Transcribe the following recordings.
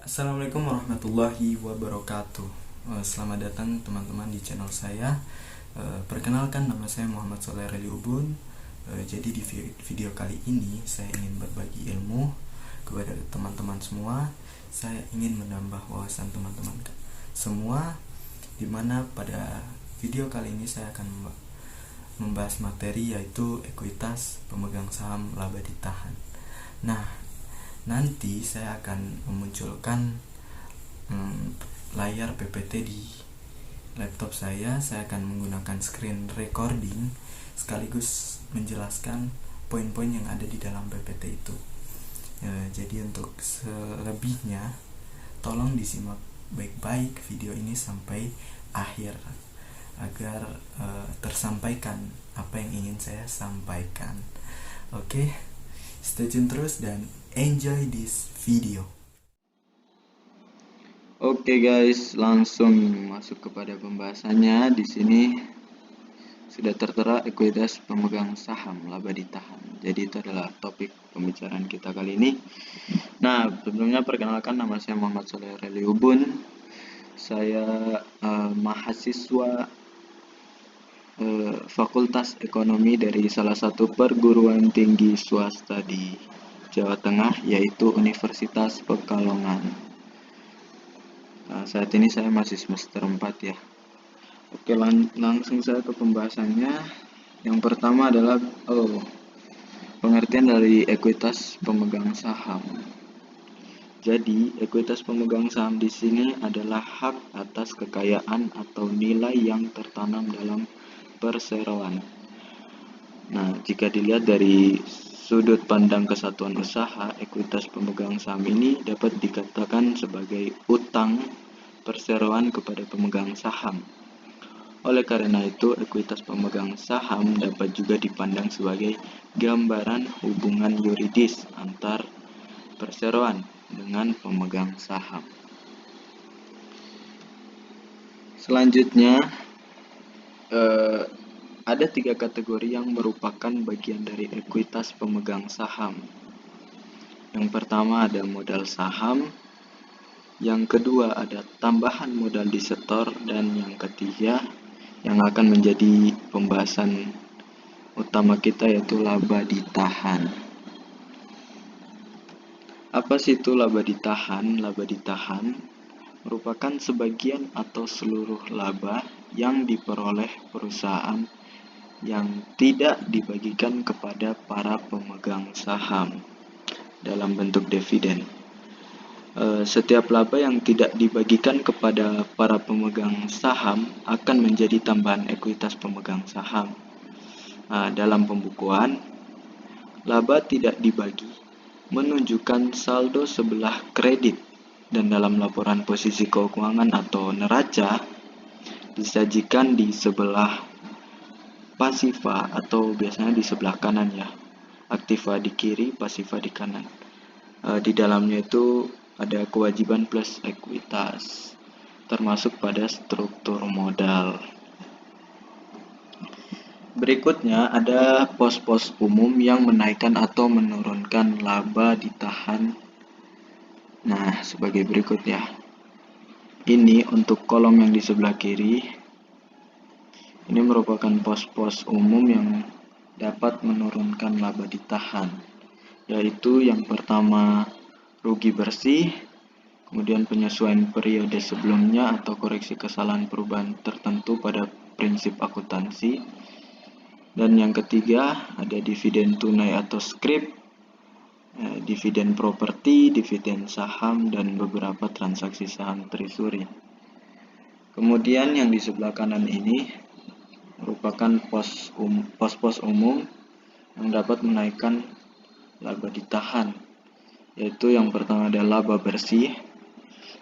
Assalamualaikum warahmatullahi wabarakatuh. Selamat datang teman-teman di channel saya. Perkenalkan, nama saya Muhammad Soleh Reli Ubun. Jadi di video kali ini saya ingin berbagi ilmu kepada teman-teman semua. Saya ingin menambah wawasan teman-teman semua, dimana pada video kali ini saya akan membahas materi yaitu ekuitas pemegang saham laba ditahan. Nah, nanti saya akan memunculkan layar PPT di laptop saya. Saya akan menggunakan screen recording sekaligus menjelaskan poin-poin yang ada di dalam PPT itu. Jadi untuk selebihnya tolong disimak baik-baik video ini sampai akhir agar tersampaikan apa yang ingin saya sampaikan. Oke, stay tune terus dan enjoy this video. Oke guys, langsung masuk kepada pembahasannya. Di sini sudah tertera ekuitas pemegang saham laba ditahan. Jadi itu adalah topik pembicaraan kita kali ini. Nah, sebelumnya perkenalkan, nama saya Muhammad Soleh Reli Ubun. Saya mahasiswa Fakultas Ekonomi dari salah satu perguruan tinggi swasta di Jawa Tengah, yaitu Universitas Pekalongan. Saat ini saya masih semester 4 ya. Oke, langsung saya ke pembahasannya. Yang pertama adalah pengertian dari ekuitas pemegang saham. Jadi, ekuitas pemegang saham di sini adalah hak atas kekayaan atau nilai yang tertanam dalam perseroan. Nah, jika dilihat dari sudut pandang kesatuan usaha, ekuitas pemegang saham ini dapat dikatakan sebagai utang perseroan kepada pemegang saham. Oleh karena itu, ekuitas pemegang saham dapat juga dipandang sebagai gambaran hubungan yuridis antar perseroan dengan pemegang saham. Selanjutnya, ada 3 kategori yang merupakan bagian dari ekuitas pemegang saham. Yang pertama ada modal saham, yang kedua ada tambahan modal disetor, dan yang ketiga yang akan menjadi pembahasan utama kita yaitu laba ditahan. Apa sih itu laba ditahan? Laba ditahan merupakan sebagian atau seluruh laba yang diperoleh perusahaan yang tidak dibagikan kepada para pemegang saham dalam bentuk dividen. Setiap laba yang tidak dibagikan kepada para pemegang saham akan menjadi tambahan ekuitas pemegang saham. Dalam pembukuan, laba tidak dibagi menunjukkan saldo sebelah kredit, dan dalam laporan posisi keuangan atau neraca disajikan di sebelah pasifa atau biasanya di sebelah kanan ya. Aktiva di kiri, pasifa di kanan. Di dalamnya itu ada kewajiban plus ekuitas, termasuk pada struktur modal. Berikutnya ada pos-pos umum yang menaikkan atau menurunkan laba ditahan. Nah, sebagai berikut ya. Ini untuk kolom yang di sebelah kiri. Ini merupakan pos-pos umum yang dapat menurunkan laba ditahan, yaitu yang pertama rugi bersih, kemudian penyesuaian periode sebelumnya atau koreksi kesalahan perubahan tertentu pada prinsip akuntansi, dan yang ketiga ada dividen tunai atau scrip, dividen properti, dividen saham, dan beberapa transaksi saham treasury. Kemudian yang di sebelah kanan ini merupakan pos-pos umum yang dapat menaikkan laba ditahan, yaitu yang pertama ada laba bersih,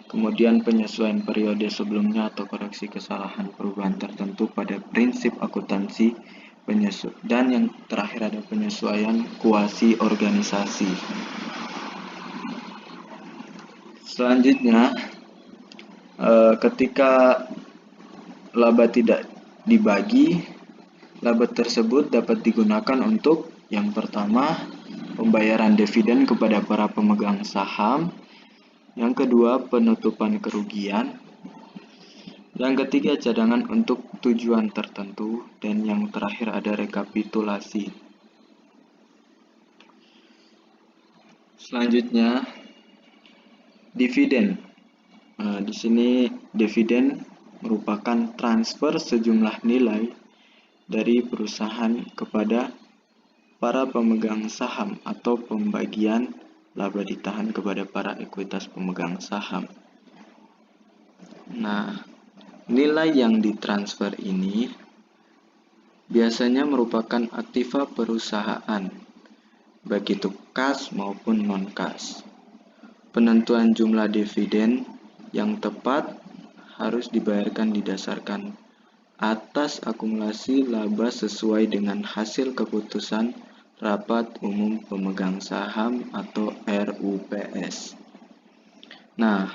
kemudian penyesuaian periode sebelumnya atau koreksi kesalahan perubahan tertentu pada prinsip akuntansi, dan yang terakhir ada penyesuaian kuasi organisasi. Selanjutnya, ketika laba tidak dibagi, laba tersebut dapat digunakan untuk yang pertama pembayaran dividen kepada para pemegang saham, Yang kedua, penutupan kerugian. Yang ketiga, cadangan untuk tujuan tertentu. Dan yang terakhir ada rekapitulasi. Selanjutnya, dividen. Di sini dividen merupakan transfer sejumlah nilai dari perusahaan kepada para pemegang saham atau pembagian laba ditahan kepada para ekuitas pemegang saham. Nah, nilai yang ditransfer ini biasanya merupakan aktiva perusahaan, baik itu kas maupun non-kas. Penentuan jumlah dividen yang tepat harus dibayarkan didasarkan atas akumulasi laba sesuai dengan hasil keputusan Rapat Umum Pemegang Saham atau RUPS. Nah,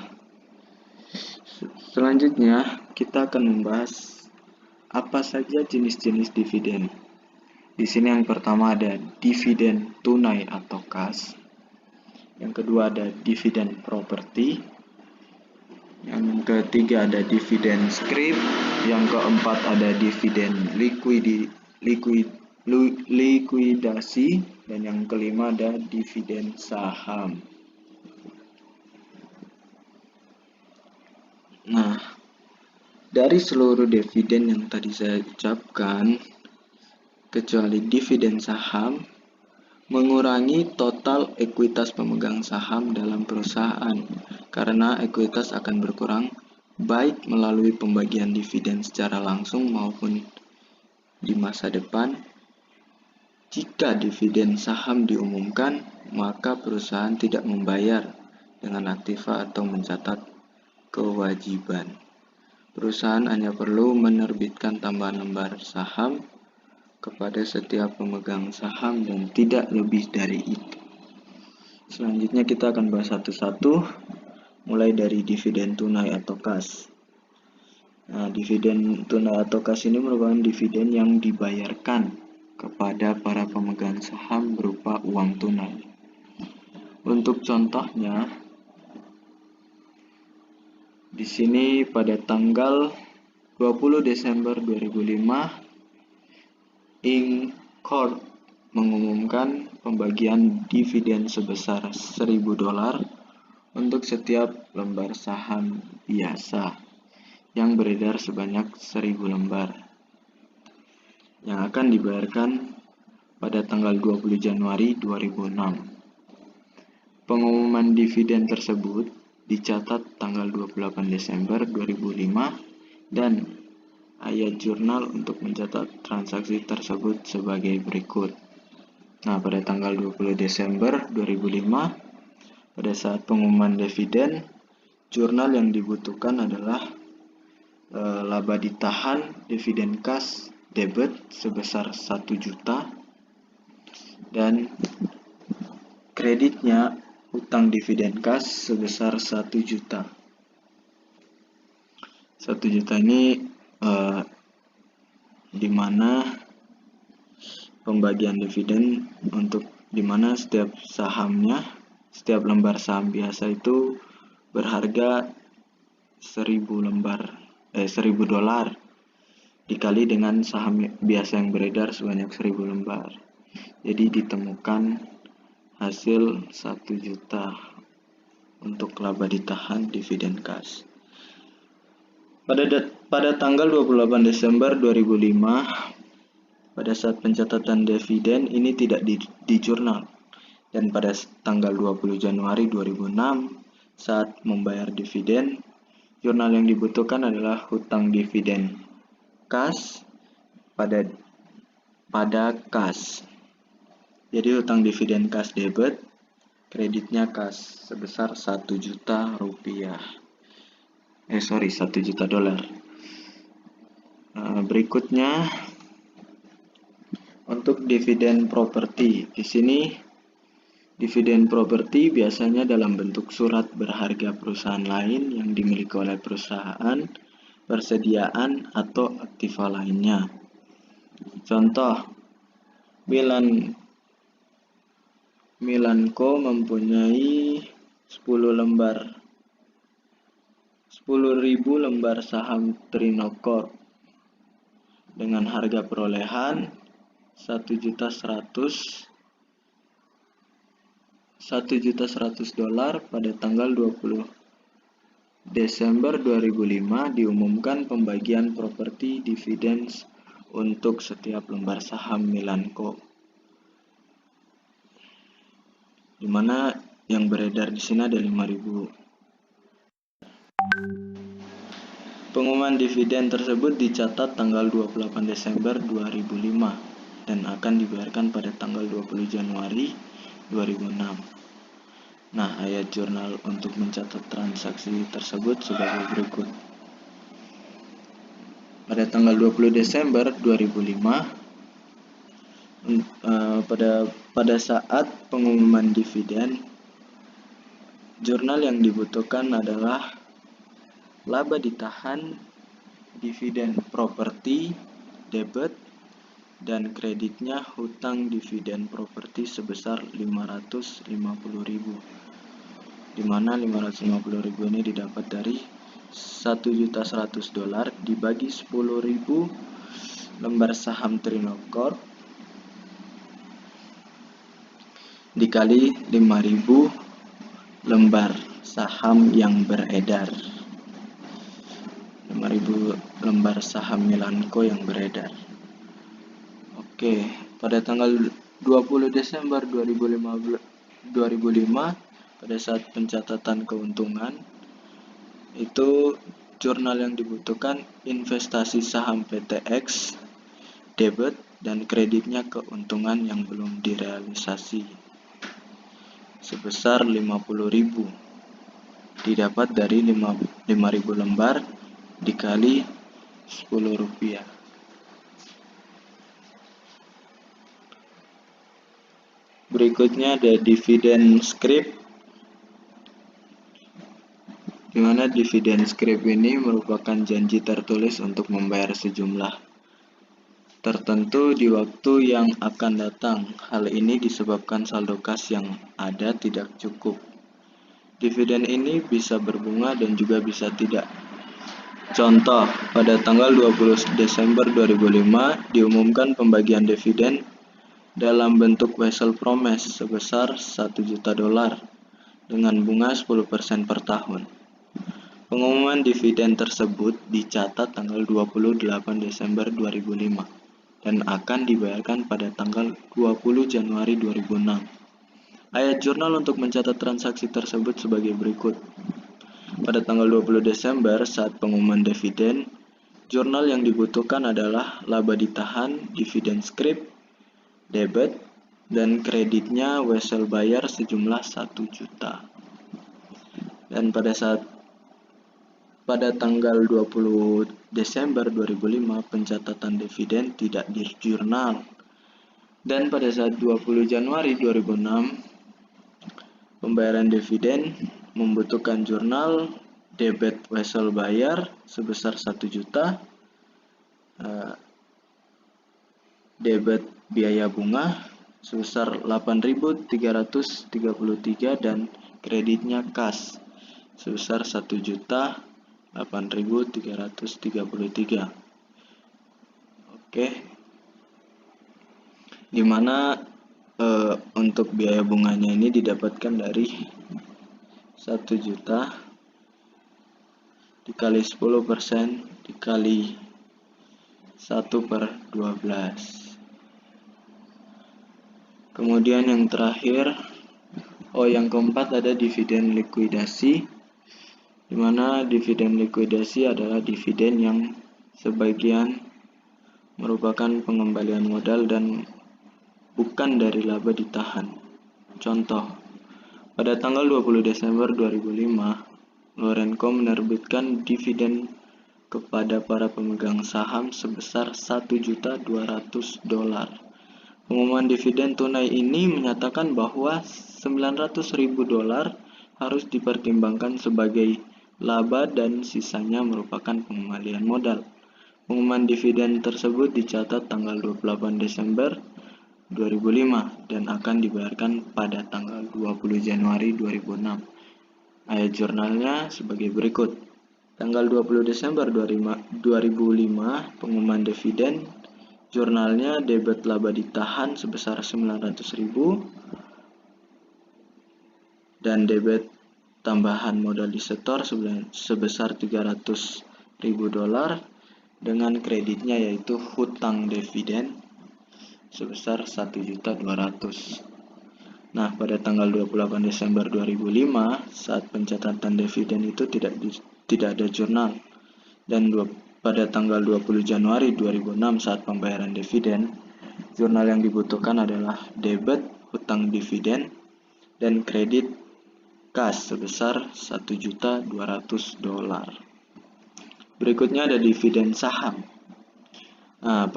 selanjutnya kita akan membahas apa saja jenis-jenis dividen. Di sini yang pertama ada dividen tunai atau kas. Yang kedua ada dividen properti. Yang ketiga ada dividen scrip. Yang keempat ada dividen likuidasi. Dan yang kelima ada dividen saham. Nah, dari seluruh dividen yang tadi saya ucapkan, kecuali dividen saham, mengurangi total ekuitas pemegang saham dalam perusahaan, karena ekuitas akan berkurang baik melalui pembagian dividen secara langsung maupun di masa depan. Jika dividen saham diumumkan, maka perusahaan tidak membayar dengan aktiva atau mencatat kewajiban. Perusahaan hanya perlu menerbitkan tambahan lembar saham kepada setiap pemegang saham dan tidak lebih dari itu. Selanjutnya kita akan bahas satu-satu, mulai dari dividen tunai atau kas. Nah, dividen tunai atau kas ini merupakan dividen yang dibayarkan kepada para pemegang saham berupa uang tunai. Untuk contohnya, di sini pada tanggal 20 Desember 2005, Inc. Corp mengumumkan pembagian dividen sebesar $1.000 untuk setiap lembar saham biasa yang beredar sebanyak 1.000 lembar yang akan dibayarkan pada tanggal 20 Januari 2006. Pengumuman dividen tersebut dicatat tanggal 28 Desember 2005 dan ayat jurnal untuk mencatat transaksi tersebut sebagai berikut. Nah, pada tanggal 20 Desember 2005, pada saat pengumuman dividen, jurnal yang dibutuhkan adalah laba ditahan dividen kas debit sebesar 1 juta dan kreditnya utang dividen kas sebesar 1 juta. 1 juta ini di mana pembagian dividen untuk di mana setiap sahamnya, setiap lembar saham biasa itu berharga 1.000 dolar dikali dengan saham biasa yang beredar sebanyak 1.000 lembar. Jadi ditemukan hasil 1 juta untuk laba ditahan dividen kas. Pada tanggal 28 Desember 2005, pada saat pencatatan dividen ini tidak di jurnal. Dan pada tanggal 20 Januari 2006, saat membayar dividen, jurnal yang dibutuhkan adalah hutang dividen kas pada kas. Jadi hutang dividen kas debit, kreditnya kas sebesar 1 juta rupiah. 1 juta dolar. Berikutnya untuk dividen properti. Di sini dividen properti biasanya dalam bentuk surat berharga perusahaan lain yang dimiliki oleh perusahaan, persediaan atau aktiva lainnya. Contoh, Milanko mempunyai 10 lembar 10.000 lembar saham Trinocor dengan harga perolehan 1.100 dolar pada tanggal 20 Desember 2005 diumumkan pembagian properti dividen untuk setiap lembar saham Milanko, di mana yang beredar di sini ada 5.000. Pengumuman dividen tersebut dicatat tanggal 28 Desember 2005 dan akan dibayarkan pada tanggal 20 Januari 2006. Nah, ayat jurnal untuk mencatat transaksi tersebut sebagai berikut. Pada tanggal 20 Desember 2005, pada saat pengumuman dividen, jurnal yang dibutuhkan adalah laba ditahan, dividen properti, debit, dan kreditnya hutang dividen properti sebesar 550.000, di mana 550.000 ini didapat dari 1.100 dolar dibagi 10.000 lembar saham Trinocor dikali 5.000 lembar saham yang beredar, 5.000 lembar saham Milanko yang beredar. Oke, pada tanggal 20 Desember 2005 pada saat pencatatan keuntungan itu, jurnal yang dibutuhkan investasi saham PTX, debit, dan kreditnya keuntungan yang belum direalisasi sebesar 50.000 didapat dari 5.000 lembar dikali 10 rupiah. Berikutnya ada dividen scrip, di mana dividen scrip ini merupakan janji tertulis untuk membayar sejumlah tertentu di waktu yang akan datang. Hal ini disebabkan saldo kas yang ada tidak cukup. Dividen ini bisa berbunga dan juga bisa tidak. Contoh, pada tanggal 20 Desember 2005 diumumkan pembagian dividen dalam bentuk Wessel Promise sebesar 1 juta dolar dengan bunga 10% per tahun. Pengumuman dividen tersebut dicatat tanggal 28 Desember 2005 dan akan dibayarkan pada tanggal 20 Januari 2006. Ayat jurnal untuk mencatat transaksi tersebut sebagai berikut. Pada tanggal 20 Desember saat pengumuman dividen, jurnal yang dibutuhkan adalah laba ditahan, dividen scrip, debit, dan kreditnya Wessel bayar sejumlah 1 juta. Dan pada tanggal 20 Desember 2005 pencatatan dividen tidak di jurnal. Dan pada saat 20 Januari 2006 pembayaran dividen membutuhkan jurnal debit Wessel bayar sebesar 1 juta, debit biaya bunga sebesar 8.333 dan kreditnya kas sebesar 1.8.333. Oke, dimana untuk biaya bunganya ini didapatkan dari 1 juta dikali 10% dikali 1/12. Kemudian yang terakhir, yang keempat ada dividen likuidasi, di mana dividen likuidasi adalah dividen yang sebagian merupakan pengembalian modal dan bukan dari laba ditahan. Contoh, pada tanggal 20 Desember 2005, Lorenco menerbitkan dividen kepada para pemegang saham sebesar 1.200.000 dolar. Pengumuman dividen tunai ini menyatakan bahwa 900.000 dolar harus dipertimbangkan sebagai laba dan sisanya merupakan pengembalian modal. Pengumuman dividen tersebut dicatat tanggal 28 Desember 2005 dan akan dibayarkan pada tanggal 20 Januari 2006. Ayat jurnalnya sebagai berikut. Tanggal 20 Desember 2005, pengumuman dividen. Jurnalnya debit laba ditahan sebesar 900.000 dan debit tambahan modal disetor sebesar 300.000 dolar dengan kreditnya yaitu hutang dividen sebesar 1.200.000. Nah, pada tanggal 28 Desember 2005, saat pencatatan dividen itu tidak ada jurnal. Dan pada tanggal 20 Januari 2006 saat pembayaran dividen, jurnal yang dibutuhkan adalah debit hutang dividen dan kredit kas sebesar 1.200.000 dolar. Berikutnya ada dividen saham. Nah,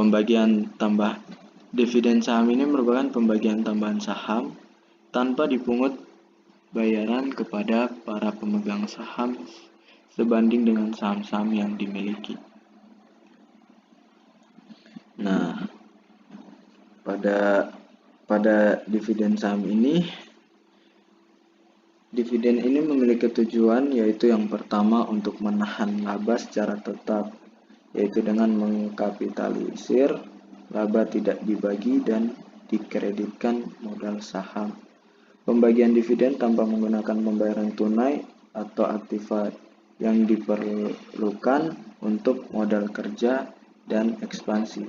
dividen saham ini merupakan pembagian tambahan saham tanpa dipungut bayaran kepada para pemegang saham sebanding dengan saham-saham yang dimiliki. Nah, pada dividen saham ini, dividen ini memiliki tujuan yaitu yang pertama untuk menahan laba secara tetap, yaitu dengan mengkapitalisir laba tidak dibagi dan dikreditkan modal saham. Pembagian dividen tanpa menggunakan pembayaran tunai atau aktiva yang diperlukan untuk modal kerja dan ekspansi,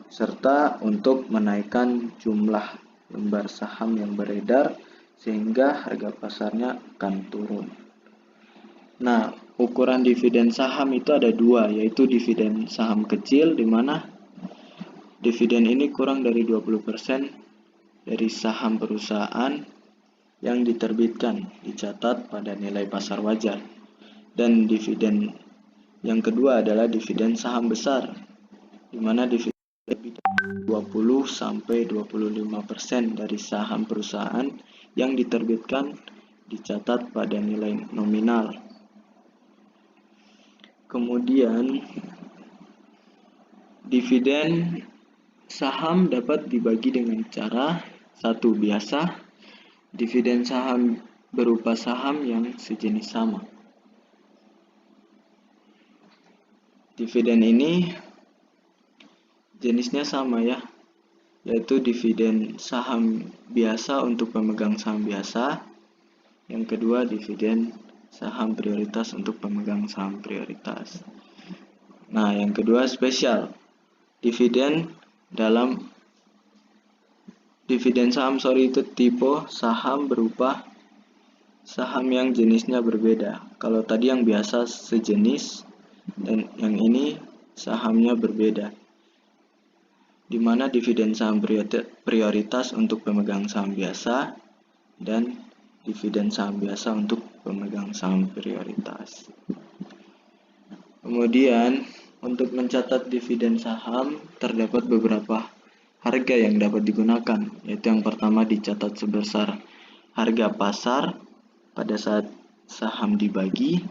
serta untuk menaikkan jumlah lembar saham yang beredar sehingga harga pasarnya akan turun. Nah, ukuran dividen saham itu ada dua, yaitu dividen saham kecil, di mana dividen ini kurang dari 20% dari saham perusahaan yang diterbitkan dicatat pada nilai pasar wajar. Dan dividen yang kedua adalah dividen saham besar, di mana dividen 20-25% dari saham perusahaan yang diterbitkan dicatat pada nilai nominal. Kemudian dividen saham dapat dibagi dengan cara satu, biasa. Dividen saham berupa saham yang sejenis sama. Dividen ini jenisnya sama ya, yaitu dividen saham biasa untuk pemegang saham biasa. Yang kedua, dividen saham prioritas untuk pemegang saham prioritas. Nah, yang kedua spesial. Dividen saham itu tipe saham berupa saham yang jenisnya berbeda. Kalau tadi yang biasa sejenis, dan yang ini sahamnya berbeda. Di mana dividen saham prioritas untuk pemegang saham biasa dan dividen saham biasa untuk pemegang saham prioritas. Kemudian, untuk mencatat dividen saham terdapat beberapa harga yang dapat digunakan, yaitu yang pertama dicatat sebesar harga pasar pada saat saham dibagi,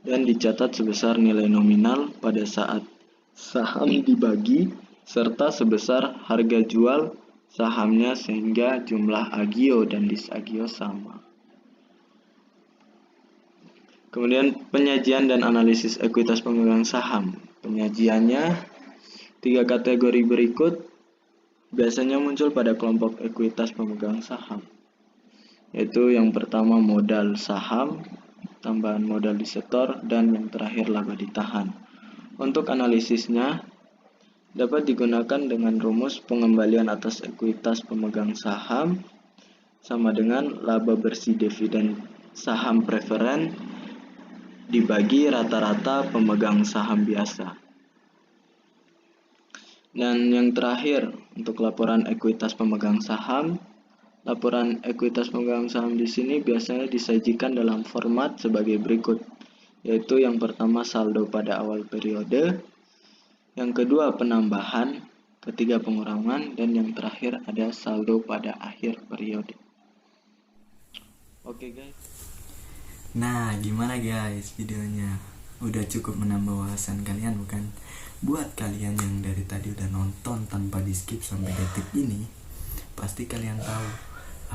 dan dicatat sebesar nilai nominal pada saat saham dibagi, serta sebesar harga jual sahamnya sehingga jumlah agio dan disagio sama. Kemudian penyajian dan analisis ekuitas pemegang saham. Penyajiannya 3 kategori berikut biasanya muncul pada kelompok ekuitas pemegang saham, yaitu yang pertama modal saham, tambahan modal disetor, dan yang terakhir laba ditahan. Untuk analisisnya dapat digunakan dengan rumus pengembalian atas ekuitas pemegang saham sama dengan laba bersih dividen saham preferen dibagi rata-rata pemegang saham biasa. Dan yang terakhir, untuk laporan ekuitas pemegang saham. Laporan ekuitas pemegang saham di sini biasanya disajikan dalam format sebagai berikut, yaitu yang pertama saldo pada awal periode, yang kedua penambahan, ketiga pengurangan, dan yang terakhir ada saldo pada akhir periode. Oke guys. Nah, gimana guys videonya? Udah cukup menambah wawasan kalian bukan? Buat kalian yang dari tadi udah nonton tanpa di skip sampai detik ini, pasti kalian tahu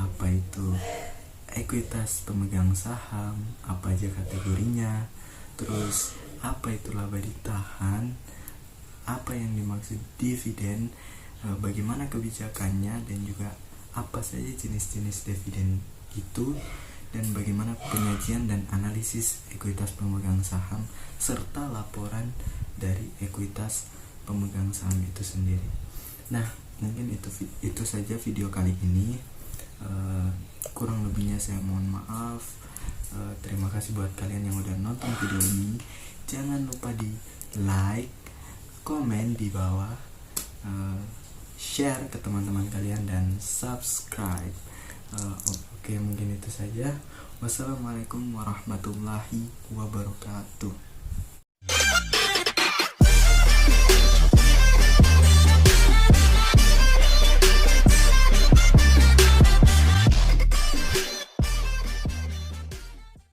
apa itu ekuitas pemegang saham, apa aja kategorinya, terus apa itu laba ditahan, apa yang dimaksud dividen, bagaimana kebijakannya, dan juga apa saja jenis-jenis dividen itu, dan bagaimana penyajian dan analisis ekuitas pemegang saham serta laporan dari ekuitas pemegang saham itu sendiri. Nah, mungkin itu saja video kali ini. Kurang lebihnya saya mohon maaf. Terima kasih buat kalian yang udah nonton video ini. Jangan lupa di like, komen di bawah, share ke teman-teman kalian, dan subscribe. Oke, mungkin itu saja. Wassalamualaikum warahmatullahi wabarakatuh.